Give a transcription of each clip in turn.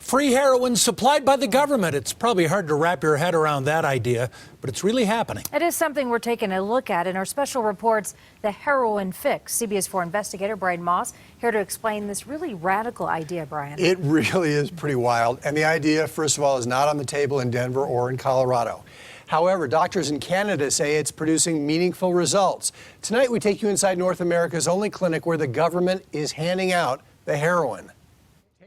Free heroin supplied by the government. It's probably hard to wrap your head around that idea, but it's really happening. It is something we're taking a look at in our special reports, The Heroin Fix. CBS 4 investigator Brian Moss here to explain this really radical idea, Brian. It really is pretty wild. And the idea, first of all, is not on the table in Denver or in Colorado. However, doctors in Canada say it's producing meaningful results. Tonight, we take you inside North America's only clinic where the government is handing out the heroin.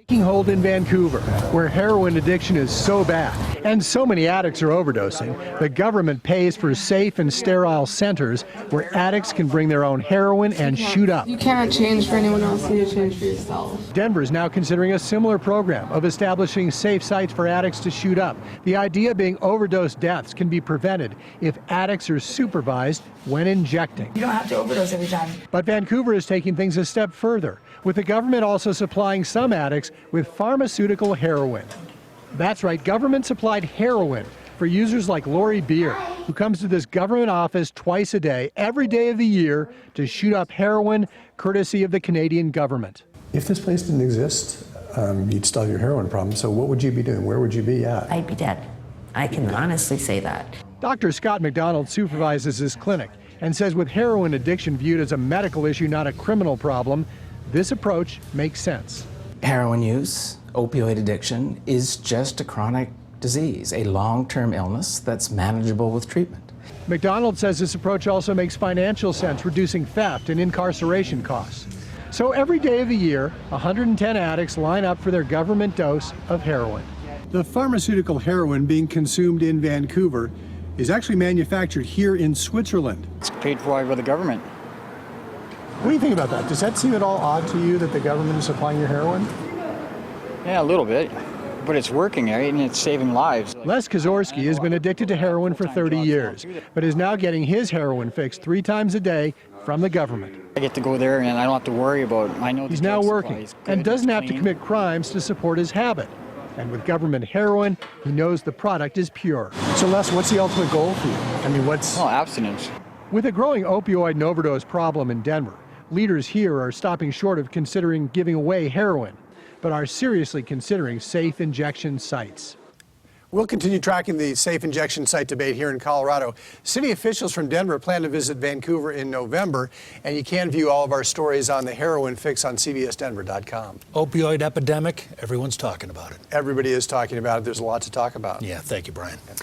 Taking hold in Vancouver, where heroin addiction is so bad and so many addicts are overdosing, the government pays for safe and sterile centers where addicts can bring their own heroin and shoot up. You cannot change for anyone else, you need to change for yourself. Denver is now considering a similar program of establishing safe sites for addicts to shoot up. The idea being overdose deaths can be prevented if addicts are supervised when injecting. You don't have to overdose every time. But Vancouver is taking things a step further, with the government also supplying some addicts with pharmaceutical heroin. That's right, government-supplied heroin for users like Lori Beer, who comes to this government office twice a day, every day of the year, to shoot up heroin, courtesy of the Canadian government. If this place didn't exist, you'd still have your heroin problem. So what would you be doing? Where would you be at? I'd be dead. I can honestly say that. Dr. Scott McDonald supervises this clinic and says with heroin addiction viewed as a medical issue, not a criminal problem, this approach makes sense. Heroin use, opioid addiction, is just a chronic disease, a long-term illness that's manageable with treatment. McDonald says this approach also makes financial sense, reducing theft and incarceration costs. So every day of the year, 110 addicts line up for their government dose of heroin. The pharmaceutical heroin being consumed in Vancouver is actually manufactured here in Switzerland. It's paid for by the government. What do you think about that? Does that seem at all odd to you that the government is supplying your heroin? Yeah, a little bit, but it's working, right? And it's saving lives. Les Kazorski has been addicted to heroin for 30 years, but is now getting his heroin fix 3 times a day from the government. I get to go there and I don't have to worry about it. I know he's now working and doesn't have to commit crimes to support his habit. And with government heroin, he knows the product is pure. So Les, what's the ultimate goal for you? I mean, what's... Well, abstinence. With a growing opioid and overdose problem in Denver, leaders here are stopping short of considering giving away heroin, but are seriously considering safe injection sites. We'll continue tracking the safe injection site debate here in Colorado. City officials from Denver plan to visit Vancouver in November, and you can view all of our stories on the Heroin Fix on CBSDenver.com. Opioid epidemic, everyone's talking about it. Everybody is talking about it. There's a lot to talk about. Yeah, thank you, Brian.